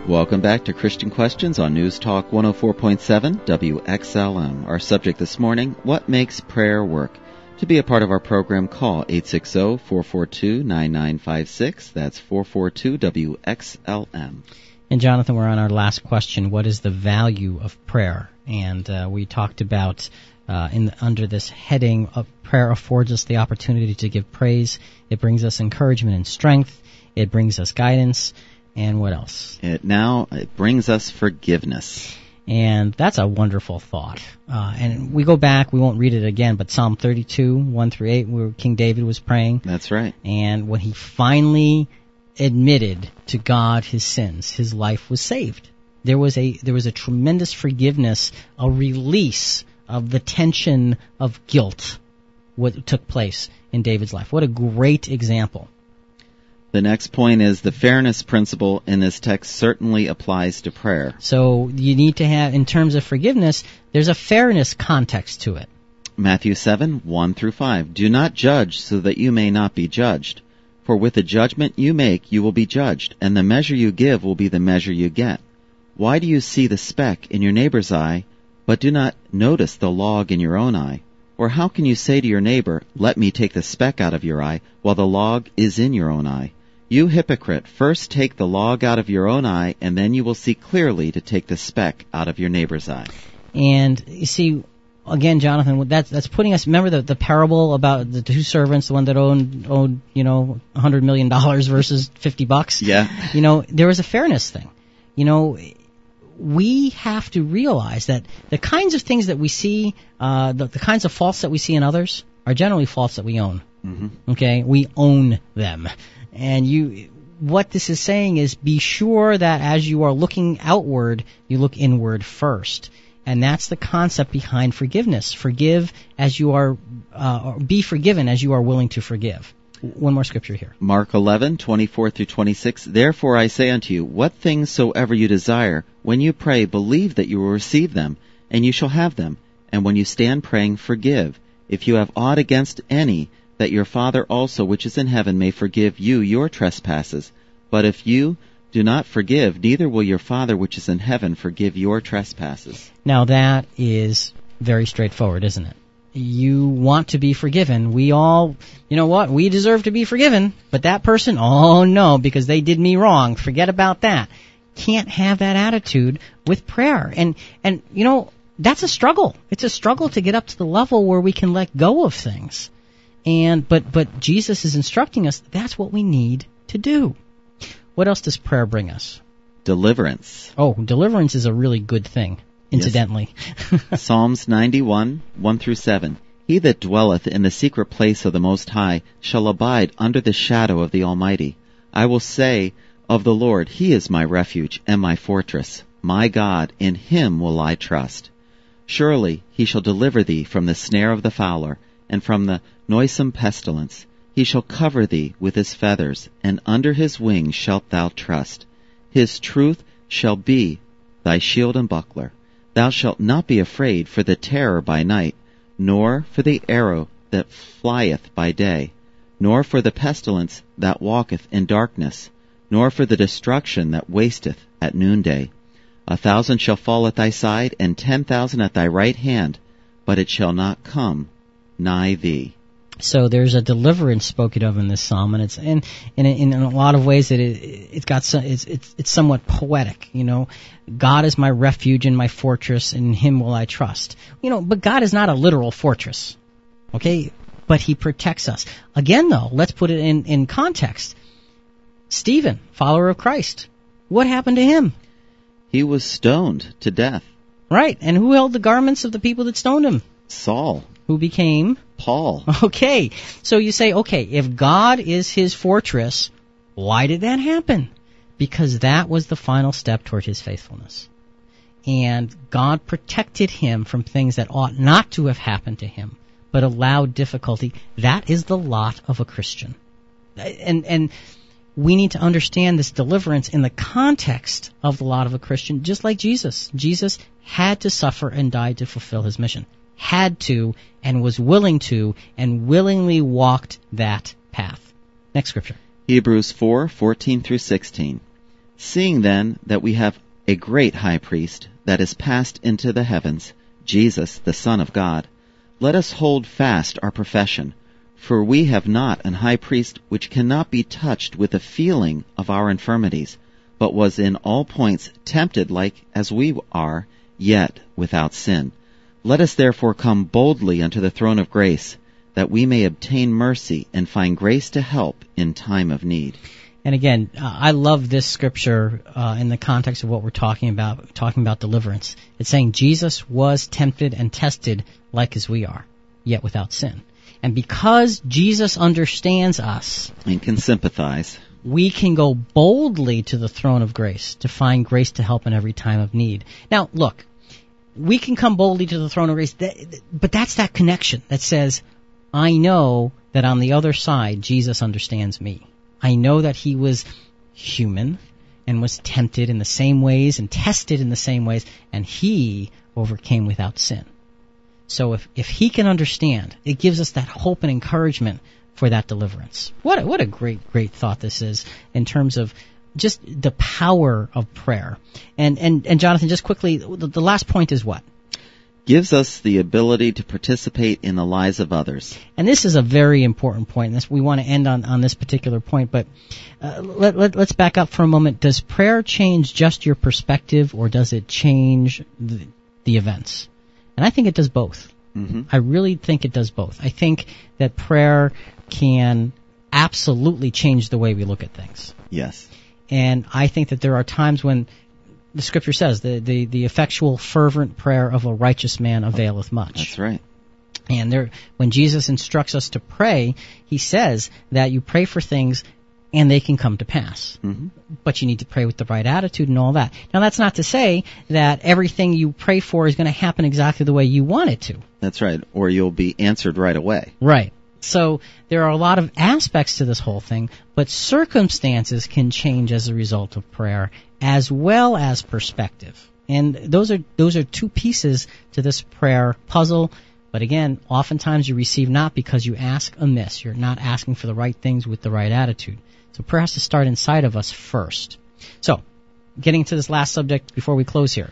Welcome back to Christian Questions on News Talk 104.7 WXLM. Our subject this morning, what makes prayer work? To be a part of our program, call 860-442-9956. That's 442-WXLM. And Jonathan, we're on our last question. What is the value of prayer? And we talked about under this heading, prayer affords us the opportunity to give praise. It brings us encouragement and strength. It brings us guidance. And what else? It brings us forgiveness. And that's a wonderful thought. And we go back, we won't read it again, but Psalm 32, 1 through 8, where King David was praying. That's right. And when he finally admitted to God his sins, his life was saved. There was a tremendous forgiveness, a release of the tension of guilt, what took place in David's life. What a great example. The next point is the fairness principle in this text certainly applies to prayer. So you need to have, in terms of forgiveness, there's a fairness context to it. Matthew 7, 1 through 5. Do not judge so that you may not be judged. For with the judgment you make, you will be judged, and the measure you give will be the measure you get. Why do you see the speck in your neighbor's eye, but do not notice the log in your own eye? Or how can you say to your neighbor, let me take the speck out of your eye, while the log is in your own eye? You hypocrite, first take the log out of your own eye, and then you will see clearly to take the speck out of your neighbor's eye. And you see, again, Jonathan, that's putting us. Remember the parable about the two servants, the one that owed $100 million versus $50. Yeah. There was a fairness thing. We have to realize that the kinds of things that we see, the kinds of faults that we see in others, are generally faults that we own. Mm-hmm. Okay, we own them. And what this is saying is, be sure that as you are looking outward, you look inward first. And that's the concept behind forgiveness. Forgive as you are, be forgiven as you are willing to forgive. One more scripture here. Mark 11, 24 through 26. Therefore I say unto you, what things soever you desire, when you pray, believe that you will receive them, and you shall have them. And when you stand praying, forgive, if you have aught against any, that your Father also which is in heaven may forgive you your trespasses. But if you do not forgive, neither will your Father which is in heaven forgive your trespasses. Now that is very straightforward, isn't it? You want to be forgiven. We all, we deserve to be forgiven. But that person, oh no, because they did me wrong. Forget about that. Can't have that attitude with prayer. And that's a struggle. It's a struggle to get up to the level where we can let go of things. But Jesus is instructing us that's what we need to do. What else does prayer bring us? Deliverance. Oh, deliverance is a really good thing, incidentally. Yes. Psalms 91, 1 through 7. He that dwelleth in the secret place of the Most High shall abide under the shadow of the Almighty. I will say of the Lord, He is my refuge and my fortress. My God, in Him will I trust. Surely He shall deliver thee from the snare of the fowler, and from the noisome pestilence. He shall cover thee with His feathers, and under His wings shalt thou trust. His truth shall be thy shield and buckler. Thou shalt not be afraid for the terror by night, nor for the arrow that flieth by day, nor for the pestilence that walketh in darkness, nor for the destruction that wasteth at noonday. 1,000 shall fall at thy side, and 10,000 at thy right hand, but it shall not come nigh thee. So there's a deliverance spoken of in this psalm, and it's in a lot of ways that it's somewhat poetic. God is my refuge and my fortress, and in Him will I trust. But God is not a literal fortress, okay? But He protects us. Again, though, let's put it in context. Stephen, follower of Christ, what happened to him? He was stoned to death. Right, and who held the garments of the people that stoned him? Saul. Who became? Paul. Okay, so you say, if God is his fortress, why did that happen? Because that was the final step toward his faithfulness. And God protected him from things that ought not to have happened to him, but allowed difficulty. That is the lot of a Christian. And we need to understand this deliverance in the context of the lot of a Christian, just like Jesus. Jesus had to suffer and die to fulfill his mission. Had to, and was willing to, and willingly walked that path. Next scripture. Hebrews 4:14 through 16. Seeing then that we have a great high priest that is passed into the heavens, Jesus, the Son of God, let us hold fast our profession. For we have not an high priest which cannot be touched with the feeling of our infirmities, but was in all points tempted like as we are, yet without sin. Let us therefore come boldly unto the throne of grace, that we may obtain mercy and find grace to help in time of need. And again, I love this scripture in the context of what we're talking about deliverance. It's saying Jesus was tempted and tested like as we are, yet without sin. And because Jesus understands us and can sympathize, we can go boldly to the throne of grace to find grace to help in every time of need. Now, look, we can come boldly to the throne of grace, but that's that connection that says, I know that on the other side, Jesus understands me. I know that he was human and was tempted in the same ways and tested in the same ways, and he overcame without sin. So if he can understand, it gives us that hope and encouragement for that deliverance. What a great thought this is in terms of just the power of prayer. And Jonathan, just quickly, the last point is what? Gives us the ability to participate in the lives of others. And this is a very important point. And we want to end on this particular point, but let's back up for a moment. Does prayer change just your perspective, or does it change the events? And I think it does both. Mm-hmm. I really think it does both. I think that prayer can absolutely change the way we look at things. Yes. And I think that there are times when the Scripture says the effectual, fervent prayer of a righteous man availeth much. That's right. And when Jesus instructs us to pray, he says that you pray for things and they can come to pass. Mm-hmm. But you need to pray with the right attitude and all that. Now, that's not to say that everything you pray for is going to happen exactly the way you want it to. That's right. Or you'll be answered right away. Right. So there are a lot of aspects to this whole thing, but circumstances can change as a result of prayer, as well as perspective. And those are two pieces to this prayer puzzle. But again, oftentimes you receive not because you ask amiss. You're not asking for the right things with the right attitude. So prayer has to start inside of us first. So, getting to this last subject before we close here.